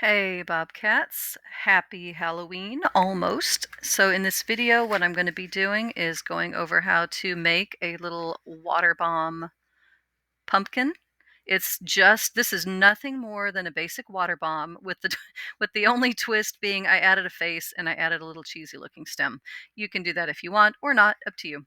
Hey Bobcats, happy Halloween almost. So in this video what I'm going to be doing is going over how to make a little water bomb pumpkin. This is nothing more than a basic water bomb with the with the only twist being I added a face and I added a little cheesy looking stem. You can do that if you want or not, up to you.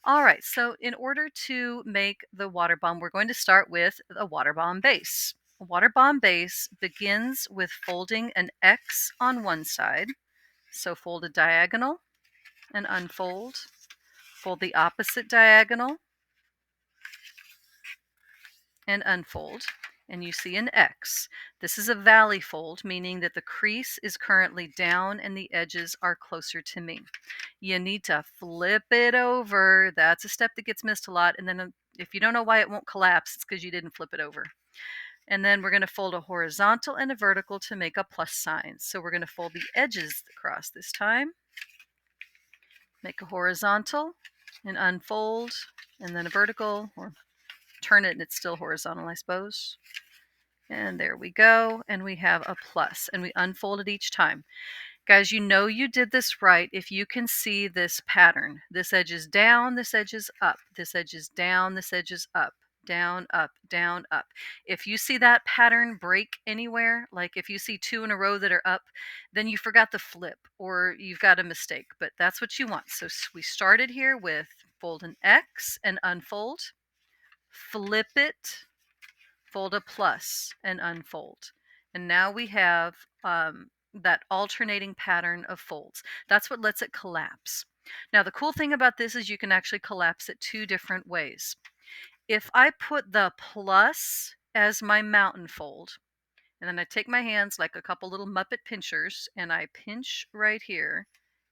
All right, so in order to make the water bomb, we're going to start with a water bomb base. A water bomb base begins with folding an X on one side. So fold a diagonal and unfold. Fold the opposite diagonal and unfold. And you see an X. This is a valley fold, meaning that the crease is currently down and the edges are closer to me. You need to flip it over. That's a step that gets missed a lot. And then if you don't know why it won't collapse, it's because you didn't flip it over. And then we're going to fold a horizontal and a vertical to make a plus sign. So we're going to fold the edges across this time. Make a horizontal and unfold, and then a vertical, or turn it and it's still horizontal, I suppose. And there we go. And we have a plus, and we unfold it each time. Guys, you know you did this right if you can see this pattern. This edge is down, this edge is up, this edge is down, this edge is up, down, up, down, up. If you see that pattern break anywhere, like if you see two in a row that are up, then you forgot the flip or you've got a mistake, but that's what you want. So we started here with fold an X and unfold, flip it, fold a plus and unfold. And now we have that alternating pattern of folds. That's what lets it collapse. Now, the cool thing about this is you can actually collapse it two different ways. If I put the plus as my mountain fold, and then I take my hands like a couple little Muppet pinchers, and I pinch right here,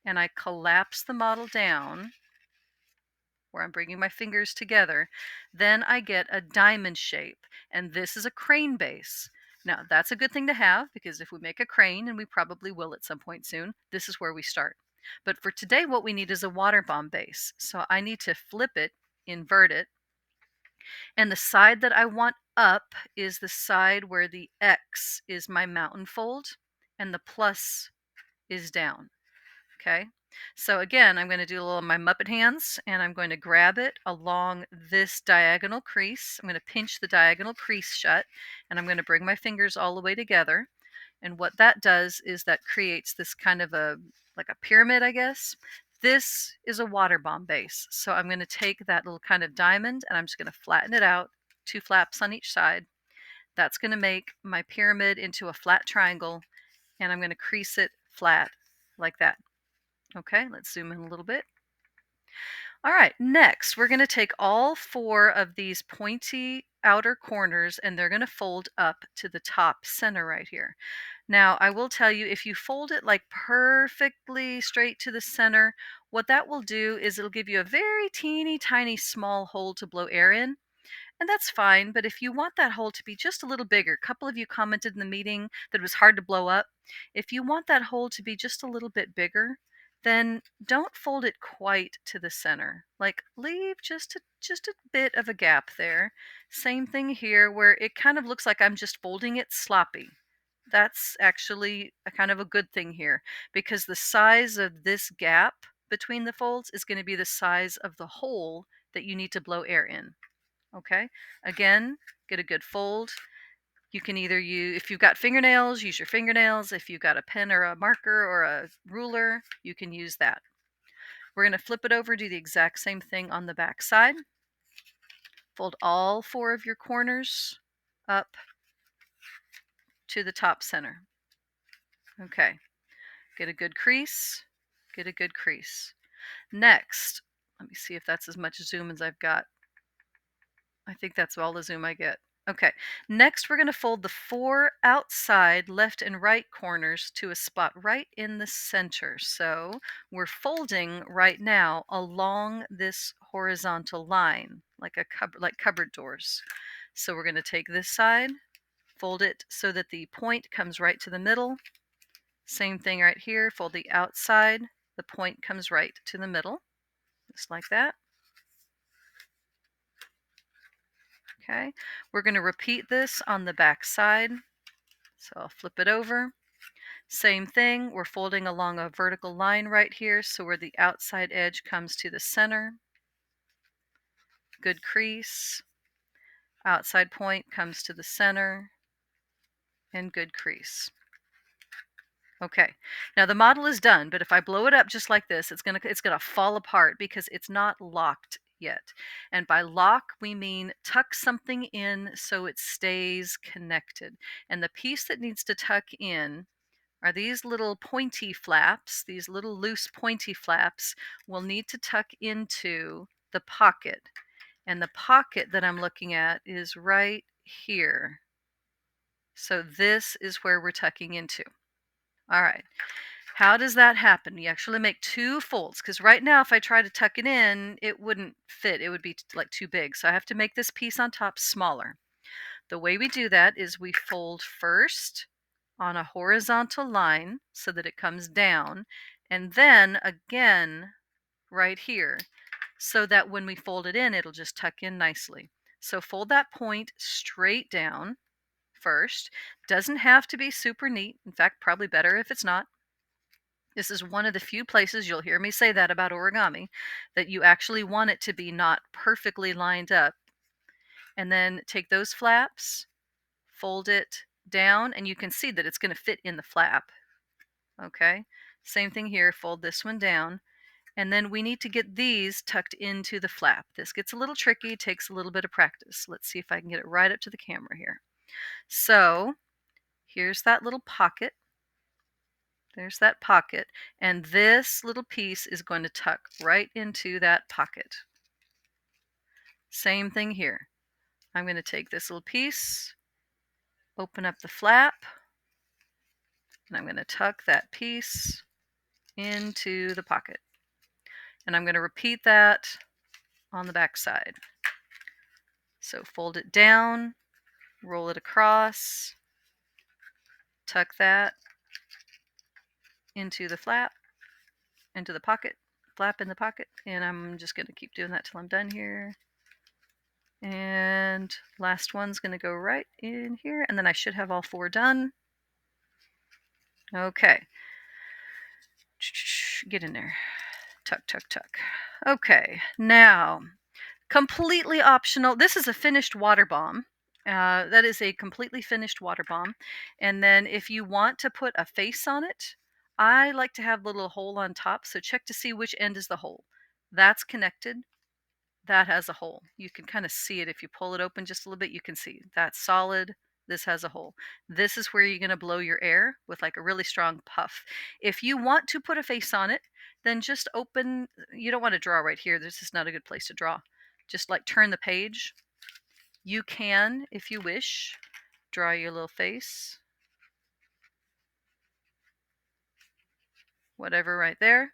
and I collapse the model down, where I'm bringing my fingers together, then I get a diamond shape. And this is a crane base. Now, that's a good thing to have because if we make a crane, and we probably will at some point soon, this is where we start. But for today, what we need is a water bomb base. So I need to flip it, invert it, and the side that I want up is the side where the X is my mountain fold and the plus is down. Okay. So again, I'm going to do a little of my Muppet hands and I'm going to grab it along this diagonal crease. I'm going to pinch the diagonal crease shut and I'm going to bring my fingers all the way together. And what that does is that creates this kind of like a pyramid, I guess. This is a water bomb base. So I'm going to take that little kind of diamond and I'm just going to flatten it out, two flaps on each side. That's going to make my pyramid into a flat triangle and I'm going to crease it flat like that. Okay, let's zoom in a little bit. All right, next we're going to take all four of these pointy outer corners and they're going to fold up to the top center right here. Now, I will tell you, if you fold it like perfectly straight to the center, what that will do is it'll give you a very teeny tiny small hole to blow air in. And that's fine, but if you want that hole to be just a little bigger, a couple of you commented in the meeting that it was hard to blow up. If you want that hole to be just a little bit bigger, then don't fold it quite to the center. Like leave just a bit of a gap there. Same thing here where it kind of looks like I'm just folding it sloppy. That's actually a kind of a good thing here because the size of this gap between the folds is going to be the size of the hole that you need to blow air in. Okay, again, get a good fold. You can either use, if you've got fingernails, use your fingernails. If you've got a pen or a marker or a ruler, you can use that. We're going to flip it over, do the exact same thing on the back side. Fold all four of your corners up to the top center. Okay, get a good crease, get a good crease. Next, let me see if that's as much zoom as I've got. I think that's all the zoom I get. Okay, next we're going to fold the four outside left and right corners to a spot right in the center. So we're folding right now along this horizontal line, like cupboard doors. So we're going to take this side, fold it so that the point comes right to the middle. Same thing right here, fold the outside, the point comes right to the middle, just like that. Okay, we're going to repeat this on the back side. So I'll flip it over. Same thing, we're folding along a vertical line right here, so where the outside edge comes to the center. Good crease. Outside point comes to the center, and good crease. Okay, now the model is done, but if I blow it up just like this, it's gonna fall apart because it's not locked yet. And by lock, we mean tuck something in so it stays connected. And the piece that needs to tuck in are these little pointy flaps. These little loose pointy flaps will need to tuck into the pocket. And the pocket that I'm looking at is right here. So this is where we're tucking into. All right. How does that happen? You actually make two folds because right now, if I try to tuck it in, it wouldn't fit. It would be like too big. So I have to make this piece on top smaller. The way we do that is we fold first on a horizontal line so that it comes down, and then again right here so that when we fold it in, it'll just tuck in nicely. So fold that point straight down first. Doesn't have to be super neat. In fact, probably better if it's not. This is one of the few places you'll hear me say that about origami, that you actually want it to be not perfectly lined up. And then take those flaps, fold it down, and you can see that it's going to fit in the flap. Okay, same thing here, fold this one down. And then we need to get these tucked into the flap. This gets a little tricky, takes a little bit of practice. Let's see if I can get it right up to the camera here. So here's that little pocket. There's that pocket, and this little piece is going to tuck right into that pocket. Same thing here. I'm going to take this little piece, open up the flap, and I'm going to tuck that piece into the pocket. And I'm going to repeat that on the back side. So fold it down, roll it across, tuck that into the flap, into the pocket, flap in the pocket, and I'm just going to keep doing that till I'm done here. And last one's going to go right in here, and then I should have all four done. Okay. Get in there. Tuck, tuck, tuck. Okay, now, completely optional. This is a finished water bomb. That is a completely finished water bomb. And then if you want to put a face on it, I like to have the little hole on top. So check to see which end is the hole. That's connected. That has a hole. You can kind of see it. If you pull it open just a little bit, you can see that's solid. This has a hole. This is where you're going to blow your air with like a really strong puff. If you want to put a face on it, then just open. You don't want to draw right here. This is not a good place to draw. Just like turn the page. You can, if you wish, draw your little face. Whatever right there.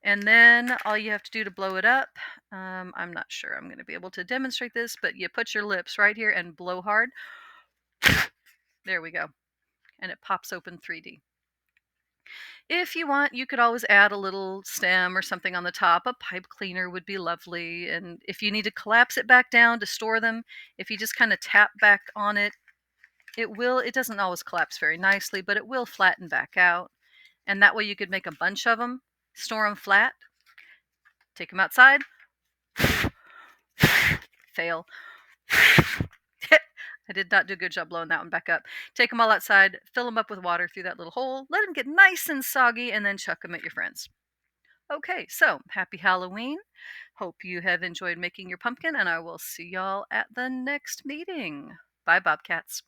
And then all you have to do to blow it up, I'm not sure I'm going to be able to demonstrate this, but you put your lips right here and blow hard. There we go. And it pops open 3D. If you want, you could always add a little stem or something on the top. A pipe cleaner would be lovely. And if you need to collapse it back down to store them, if you just kind of tap back on it, it doesn't always collapse very nicely, but it will flatten back out. And that way you could make a bunch of them, store them flat, take them outside, fail. I did not do a good job blowing that one back up. Take them all outside, fill them up with water through that little hole, let them get nice and soggy, and then chuck them at your friends. Okay, so happy Halloween. Hope you have enjoyed making your pumpkin, and I will see y'all at the next meeting. Bye, Bobcats.